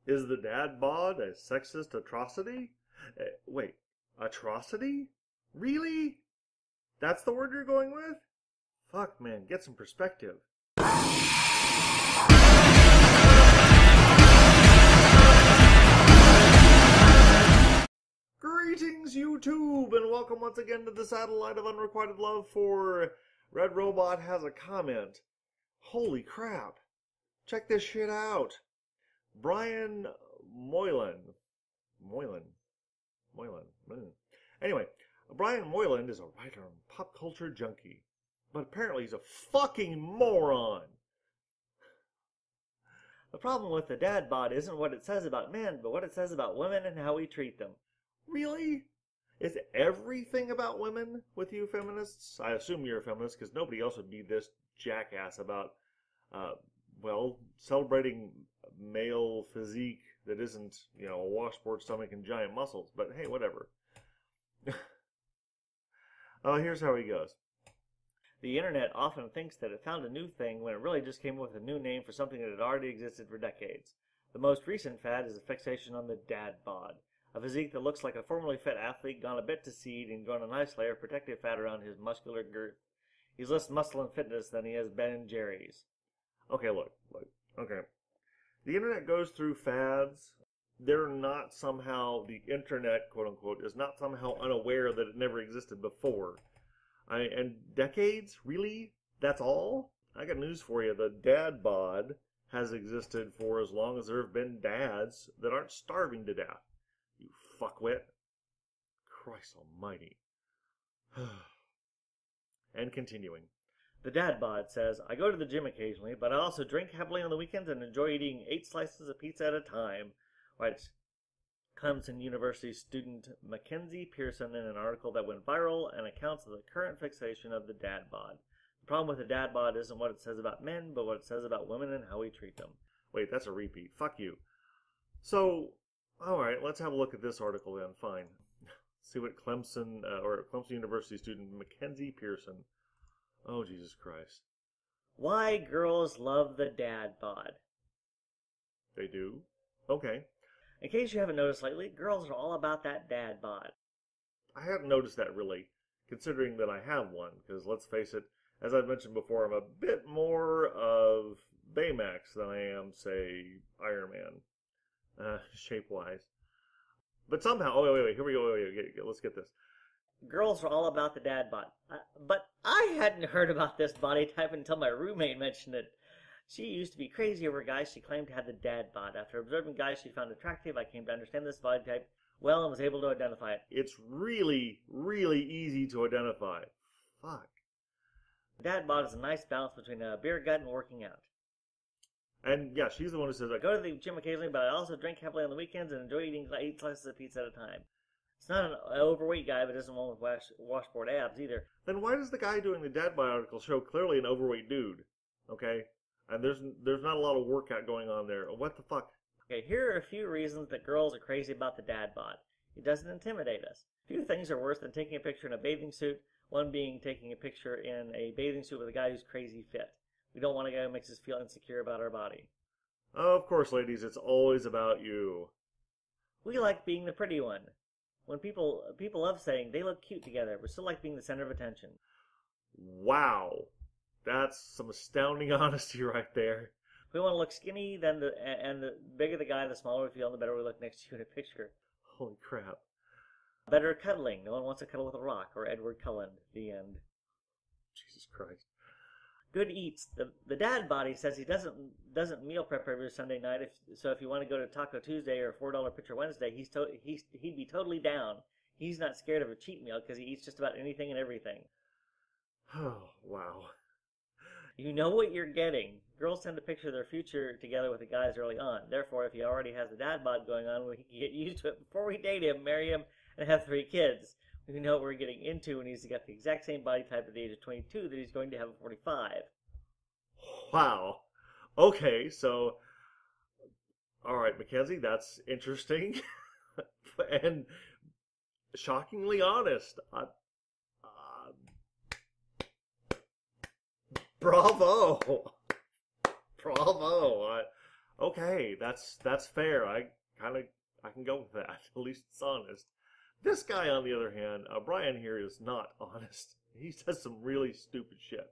Is the dad bod a sexist atrocity? Wait, atrocity? Really? That's the word you're going with? Fuck, man, get some perspective. Greetings, YouTube, and welcome once again to the satellite of unrequited love for Red Robot Has a Comment. Holy crap. Check this shit out. Brian Moylan. Anyway, Brian Moylan is a writer and pop culture junkie. But apparently he's a fucking moron. The problem with the dad bod isn't what it says about men, but what it says about women and how we treat them. Really? Is everything about women with you feminists? I assume you're a feminist because nobody else would be this jackass about, celebrating male physique that isn't, a washboard stomach and giant muscles. But hey, whatever. Here's how he goes. The internet often thinks that it found a new thing when it really just came up with a new name for something that had already existed for decades. The most recent fad is a fixation on the dad bod, a physique that looks like a formerly fit athlete gone a bit to seed and grown a nice layer of protective fat around his muscular girth. He's less muscle and fitness than he has Ben & Jerry's. Okay, look. Okay. The internet goes through fads. They're not somehow, the internet, quote unquote, is not somehow unaware that it never existed before. And decades? Really? That's all? I got news for you. The dad bod has existed for as long as there have been dads that aren't starving to death. You fuckwit. Christ almighty. And continuing. The dad bod says, I go to the gym occasionally, but I also drink heavily on the weekends and enjoy eating 8 slices of pizza at a time, writes Clemson University student Mackenzie Pearson in an article that went viral and accounts of the current fixation of the dad bod. The problem with the dad bod isn't what it says about men, but what it says about women and how we treat them. Wait, that's a repeat. Fuck you. So, alright, let's have a look at this article then. Fine. See what Clemson University student Mackenzie Pearson. Oh, Jesus Christ. Why girls love the dad bod. They do? Okay. In case you haven't noticed lately, girls are all about that dad bod. I hadn't noticed that really, considering that I have one, because let's face it, as I've mentioned before, I'm a bit more of Baymax than I am, say, Iron Man, shape-wise. But somehow, wait, here we go, let's get this. Girls are all about the dad bod. But I hadn't heard about this body type until my roommate mentioned it. She used to be crazy over guys she claimed had the dad bod. After observing guys she found attractive, I came to understand this body type well and was able to identify it. It's really, really easy to identify. Fuck. Dad bod is a nice balance between a beer gut and working out. And yeah, she's the one who says, I go to the gym occasionally, but I also drink heavily on the weekends and enjoy eating 8 slices of pizza at a time. It's not an overweight guy, but isn't one with washboard abs either. Then why does the guy doing the dad bod article show clearly an overweight dude? Okay? And there's not a lot of workout going on there. What the fuck? Okay, here are a few reasons that girls are crazy about the dad bod. It doesn't intimidate us. Few things are worse than taking a picture in a bathing suit, one being taking a picture in a bathing suit with a guy who's crazy fit. We don't want a guy who makes us feel insecure about our body. Of course, ladies, it's always about you. We like being the pretty one. When people love saying they look cute together, we still like being the center of attention. Wow. That's some astounding honesty right there. If we want to look skinny, then the bigger the guy, the smaller we feel, and the better we look next to you in a picture. Holy crap. Better cuddling. No one wants to cuddle with a rock, or Edward Cullen. The end. Jesus Christ. Good eats. The dad body says he doesn't meal prep every Sunday night. So if you want to go to Taco Tuesday or $4 Picture Wednesday, he'd be totally down. He's not scared of a cheat meal because he eats just about anything and everything. Oh, wow. You know what you're getting. Girls tend to picture their future together with the guys early on. Therefore, if he already has the dad bod going on, we can get used to it before we date him, marry him, and have 3 kids. We know what we're getting into when he's got the exact same body type at the age of 22 that he's going to have at 45. Wow. Okay, so... Alright, Mackenzie, that's interesting. And shockingly honest. Bravo! Bravo! Okay, that's fair. I can go with that. At least it's honest. This guy, on the other hand, Brian here is not honest. He says some really stupid shit.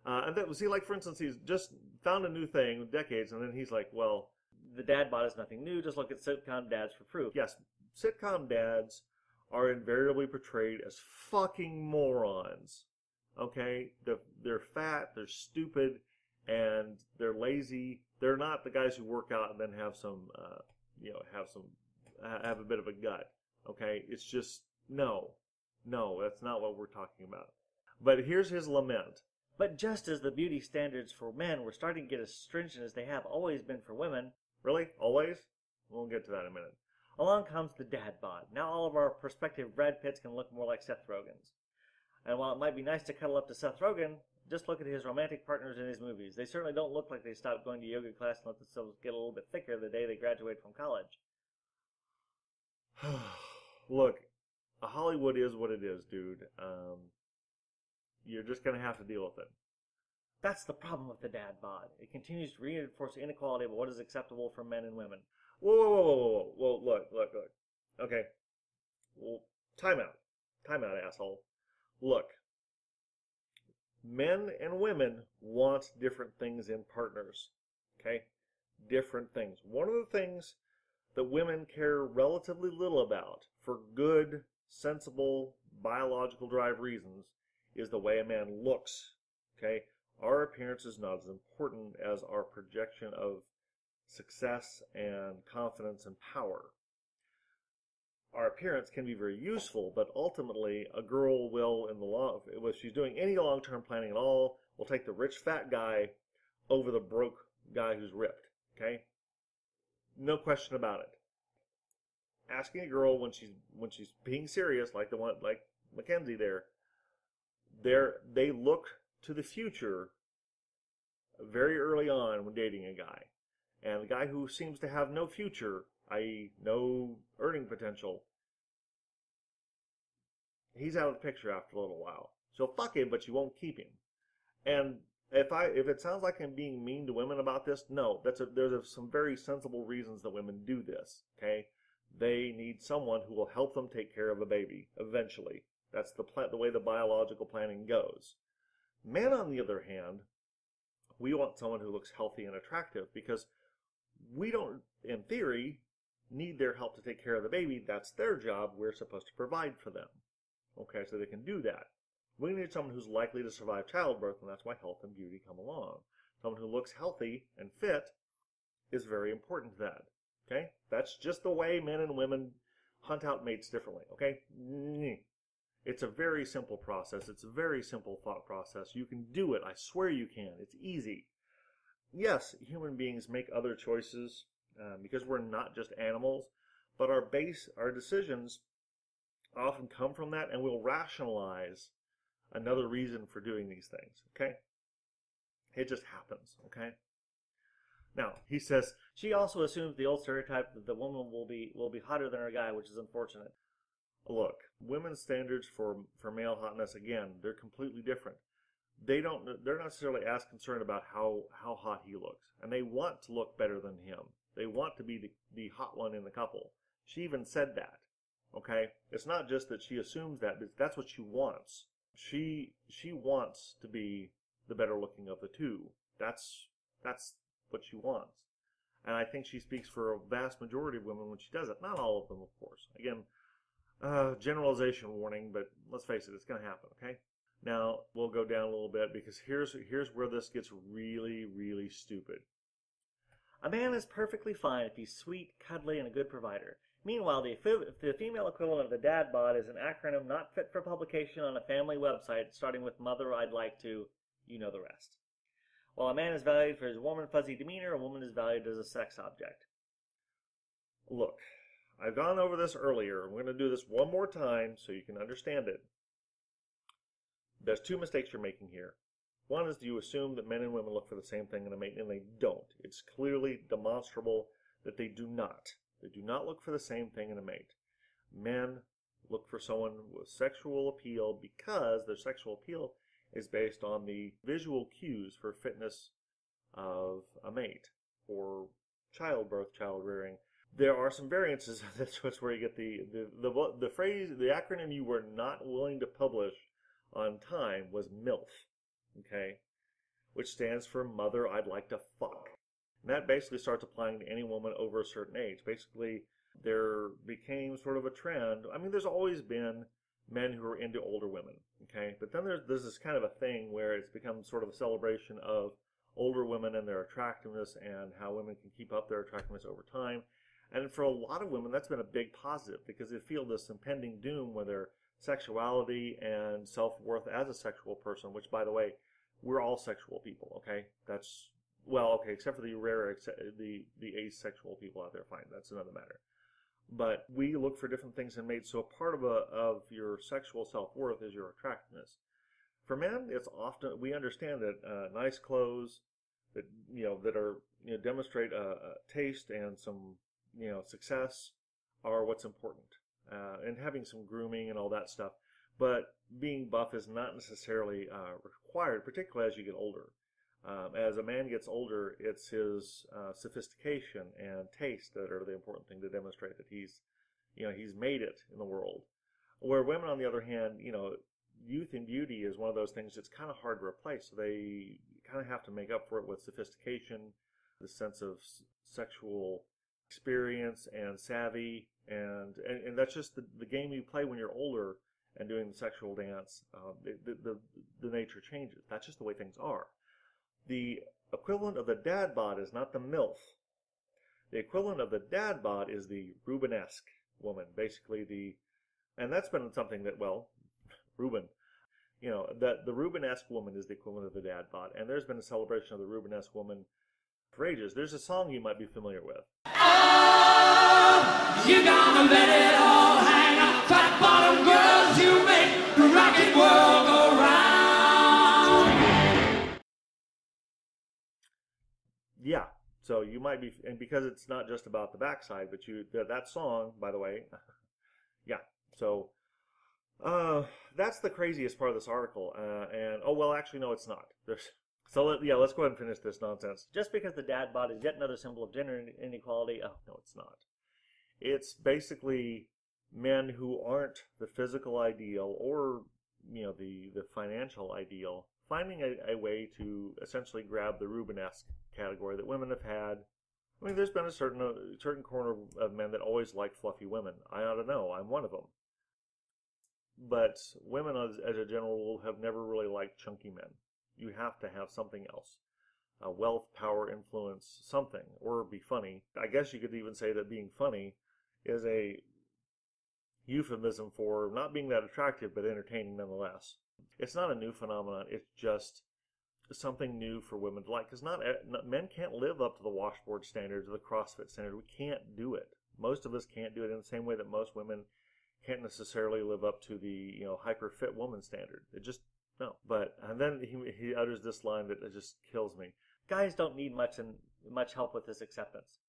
And that see, like for instance, he's just found a new thing, decades, and then he's like, well, The dad bod is nothing new. Just look at sitcom dads for proof. yes, sitcom dads are invariably portrayed as fucking morons. Okay, they're fat, they're stupid, and they're lazy. They're not the guys who work out and then have some, have a bit of a gut. Okay, it's just no, that's not what we're talking about. But here's his lament. But just as the beauty standards for men were starting to get as stringent as they have always been for women, Really? Always? We'll get to that in a minute. along comes the dad bod. Now all of our prospective Brad Pitts can look more like Seth Rogen's. And while it might be nice to cuddle up to Seth Rogen, just look at his romantic partners in his movies. They certainly don't look like they stopped going to yoga class and let themselves get a little bit thicker the day they graduate from college. Look, Hollywood is what it is, dude. You're just gonna have to deal with it. That's the problem with the dad bod. It continues to reinforce the inequality of what is acceptable for men and women. Whoa. Well, look. Okay. Well, time out, asshole. Look, men and women want different things in partners. Okay? Different things. One of the things that women care relatively little about, for good, sensible, biological drive reasons, is the way a man looks. Okay? Our appearance is not as important as our projection of success and confidence and power. Our appearance can be very useful, but ultimately a girl will, if she's doing any long-term planning at all, will take the rich fat guy over the broke guy who's ripped. Okay? No question about it. Asking a girl when she's being serious, like Mackenzie there, they look to the future very early on when dating a guy. And the guy who seems to have no future, i.e. no earning potential, he's out of the picture after a little while. So fuck him, but you won't keep him. And if it sounds like I'm being mean to women about this, no, there's some very sensible reasons that women do this. Okay, they need someone who will help them take care of a baby eventually. That's the way the biological planning goes. Men, on the other hand, we want someone who looks healthy and attractive because we don't, in theory, need their help to take care of the baby. That's their job. We're supposed to provide for them. Okay, so they can do that. We need someone who's likely to survive childbirth, and that's why health and beauty come along. Someone who looks healthy and fit is very important to that. Okay? That's just the way men and women hunt out mates differently. Okay? It's a very simple process. It's a very simple thought process. You can do it. I swear you can. It's easy. Yes, human beings make other choices because we're not just animals, but our decisions often come from that, and we'll rationalize another reason for doing these things. Okay? It just happens. Okay? Now, he says, She also assumes the old stereotype that the woman will be hotter than her guy, which is unfortunate. look, women's standards for male hotness, again, they're completely different. They're not necessarily as concerned about how hot he looks, and they want to look better than him. They want to be the hot one in the couple. She even said that. Okay? It's not just that she assumes that, but that's what she wants. She wants to be the better looking of the two. That's what she wants. And I think she speaks for a vast majority of women when she does it. Not all of them, of course. Again, generalization warning, but let's face it, it's going to happen, okay? Now, we'll go down a little bit because here's where this gets really, really stupid. A man is perfectly fine if he's sweet, cuddly, and a good provider. Meanwhile, the female equivalent of the dad bod is an acronym not fit for publication on a family website, starting with Mother I'd Like to, you know the rest. While a man is valued for his warm and fuzzy demeanor, a woman is valued as a sex object. Look, I've gone over this earlier. I'm going to do this one more time so you can understand it. There's two mistakes you're making here. One is you assume that men and women look for the same thing in a mate, and they don't. It's clearly demonstrable that they do not. They do not look for the same thing in a mate. Men look for someone with sexual appeal because their sexual appeal is based on the visual cues for fitness of a mate, or childbirth, child rearing. There are some variances of this, which where you get the phrase, the acronym you were not willing to publish on time was MILF, okay, which stands for Mother I'd Like to Fuck. And that basically starts applying to any woman over a certain age. Basically, there became sort of a trend. I mean, there's always been men who are into older women, okay, but then there's this kind of a thing where it's become sort of a celebration of older women and their attractiveness and how women can keep up their attractiveness over time. And for a lot of women, that's been a big positive because they feel this impending doom where their sexuality and self-worth as a sexual person, which, by the way, we're all sexual people, okay? That's, well, okay, except for the rare, the asexual people out there, fine, that's another matter. But we look for different things in mates, so a part of your sexual self-worth is your attractiveness. For men, it's often, we understand that nice clothes that, that are, demonstrate a taste and some, success are what's important. And having some grooming and all that stuff. But being buff is not necessarily required, particularly as you get older. As a man gets older, it's his sophistication and taste that are the important thing to demonstrate that he's made it in the world. Where women, on the other hand, youth and beauty is one of those things that's kind of hard to replace. So they kind of have to make up for it with sophistication, the sense of sexual experience and savvy, and that's just the game you play when you're older and doing the sexual dance. The nature changes. That's just the way things are. The equivalent of the dad bod is not the MILF. The equivalent of the dad bod is the Rubenesque woman, basically and that's been something that, well, Ruben, that the Rubenesque woman is the equivalent of the dad bod, and there's been a celebration of the Rubenesque woman for ages. There's a song you might be familiar with. Oh, you're gonna let it all hang out. Flat bottom girls, you make the rocket world go round. Yeah, so you might be, and because it's not just about the backside, but that song, by the way, yeah, so that's the craziest part of this article. And oh well, actually no, it's not. Let's go ahead and finish this nonsense. Just because the dad bod is yet another symbol of gender inequality, oh no, it's not. It's basically men who aren't the physical ideal or the financial ideal finding a way to essentially grab the Rubenesque category that women have had. I mean, there's been a certain corner of men that always liked fluffy women. I ought to know. I'm one of them. But women, as a general rule, have never really liked chunky men. You have to have something else. Wealth, power, influence, something. Or be funny. I guess you could even say that being funny is a euphemism for not being that attractive, but entertaining nonetheless. It's not a new phenomenon. It's just something new for women to like. Because men can't live up to the washboard standards or the CrossFit standard. We can't do it. Most of us can't do it in the same way that most women can't necessarily live up to the hyper fit woman standard. It just no. And then he utters this line that just kills me. Guys don't need much help with this acceptance.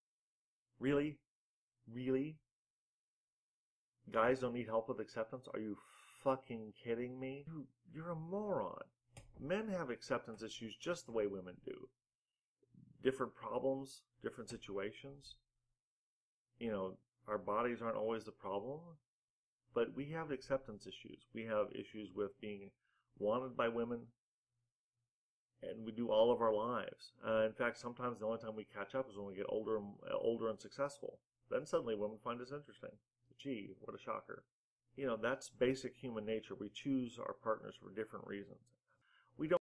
Really? Guys don't need help with acceptance? Are you fucking kidding me? You're a moron. Men have acceptance issues just the way women do. Different problems, different situations. Our bodies aren't always the problem. But we have acceptance issues. We have issues with being wanted by women. And we do all of our lives. In fact, sometimes the only time we catch up is when we get older and successful. Then suddenly women find us interesting. Gee, what a shocker. That's basic human nature. We choose our partners for different reasons.